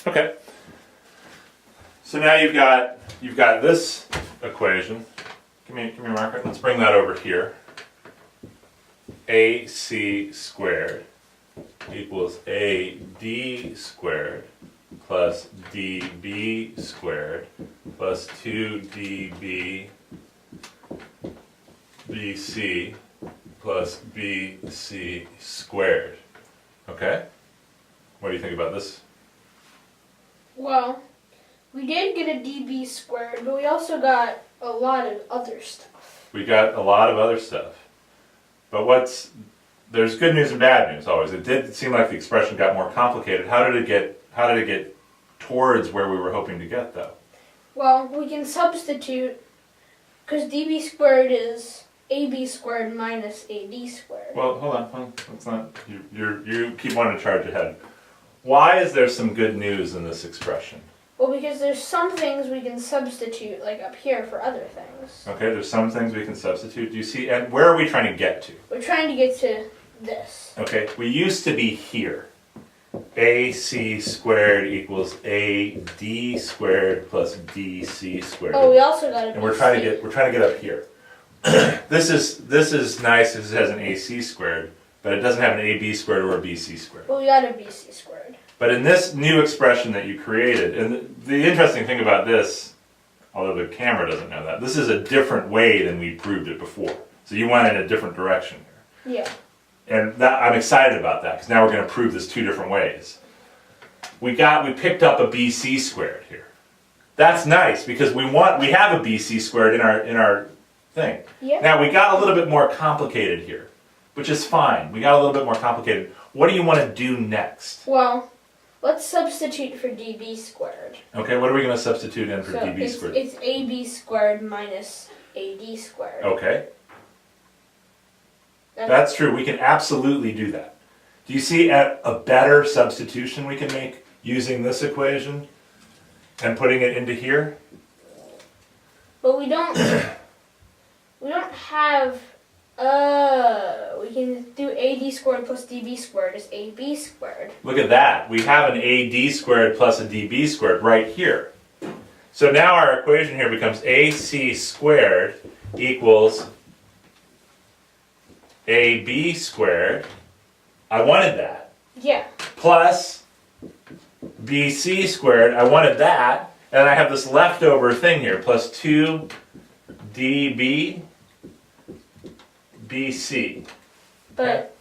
Okay. So now you've got this equation. Give me a marker. Let's bring that over here. AC squared equals AD squared plus DB squared plus 2DB BC plus BC squared. Okay? What do you think about this? Well, we did get a dB squared, but we also got a lot of other stuff. We got a lot of other stuff. But there's good news and bad news always. It did seem like the expression got more complicated. How did it get towards where we were hoping to get though? Well, we can substitute, because dB squared is AB squared minus AD squared. Well, hold on. That's not, you keep wanting to charge ahead. Why is there some good news in this expression? Well, because there's some things we can substitute, like up here, for other things. Okay, there's some things we can substitute. Do you see? And where are we trying to get to? We're trying to get to this. Okay, we used to be here. AC squared equals AD squared plus DC squared. Oh, we also got a And we're trying to get up here. This is nice because it has an AC squared, but it doesn't have an AB squared or a BC squared. Well, we got a BC squared. But in this new expression that you created, and the interesting thing about this, although the camera doesn't know that, this is a different way than we proved it before. So you went in a different direction here. Yeah. And I'm excited about that because now we're going to prove this two different ways. We picked up a BC squared here. That's nice because we have a BC squared in our thing. Yeah. Now we got a little bit more complicated here, which is fine. We got a little bit more complicated. What do you want to do next? Well, let's substitute for dB squared. Okay, what are we going to substitute in for dB squared? It's AB squared minus AD squared. Okay. That's true. We can absolutely do that. Do you see a better substitution we can make using this equation and putting it into here? But we don't have, we can do AD squared plus DB squared is AB squared. Look at that. We have an AD squared plus a DB squared right here. So now our equation here becomes AC squared equals AB squared. I wanted that. Yeah. Plus BC squared. I wanted that. And I have this leftover thing here, plus 2DB BC. But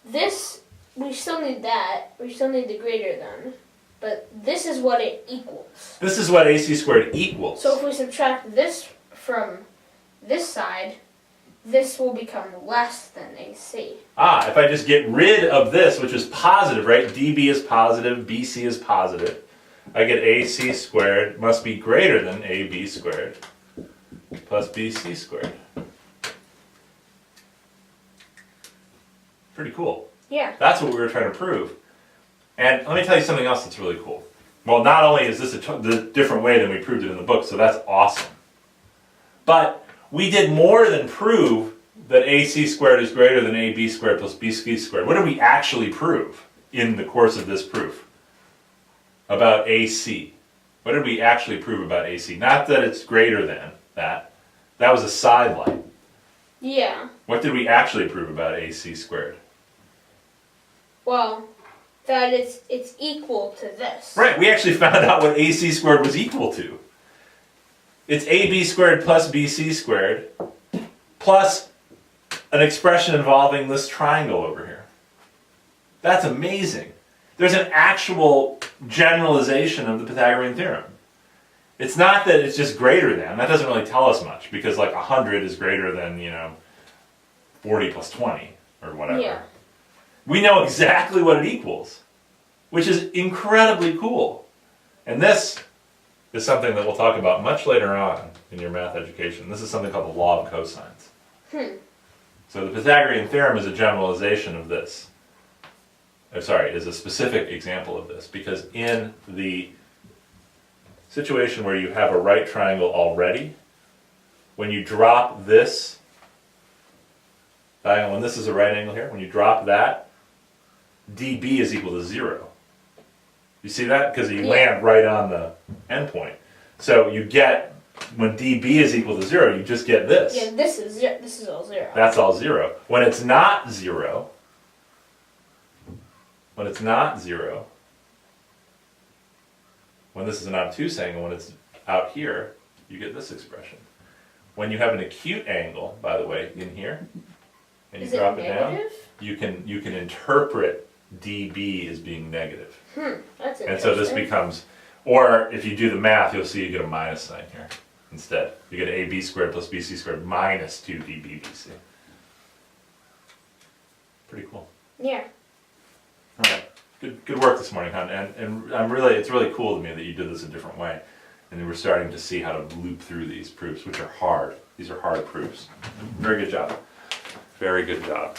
this, we still need that. We still need the greater than. But this is what it equals. This is what AC squared equals. So if we subtract this from this side, this will become less than AC. If I just get rid of this, which is positive, right? DB is positive, BC is positive. I get AC squared must be greater than AB squared plus BC squared. Pretty cool. Yeah. That's what we were trying to prove. And let me tell you something else that's really cool. Well, not only is this the different way than we proved it in the book, so that's awesome. But we did more than prove that AC squared is greater than AB squared plus BC squared. What did we actually prove in the course of this proof about AC? What did we actually prove about AC? Not that it's greater than that. That was a sidelight. Yeah. What did we actually prove about AC squared? Well, that it's equal to this. Right, we actually found out what AC squared was equal to. It's AB squared plus BC squared plus an expression involving this triangle over here. That's amazing. There's an actual generalization of the Pythagorean theorem. It's not that it's just greater than. That doesn't really tell us much because like 100 is greater than, 40 plus 20 or whatever. Yeah. We know exactly what it equals, which is incredibly cool. And this is something that we'll talk about much later on in your math education. This is something called the law of cosines. So the Pythagorean theorem is a generalization of this. Is a specific example of this, because in the situation where you have a right triangle already, when you drop this diagonal, and this is a right angle here, when you drop that, dB is equal to 0. You see that? Because you Yeah. land right on the endpoint. So you get, when dB is equal to 0, you just get this. Yeah, this is zero. This is all 0. That's all 0. When it's not 0, when this is an obtuse angle, when it's out here, you get this expression. When you have an acute angle, by the way, in here, and you Is it drop it down, negative? you can interpret dB as being negative. That's interesting. And so this becomes, or if you do the math, you'll see you get a minus sign here instead. You get AB squared plus BC squared minus 2DBBC. Pretty cool. Yeah. All right, good work this morning, hon. And it's really cool to me that you did this a different way, and we're starting to see how to loop through these proofs, which are hard. These are hard proofs. Very good job. Very good job.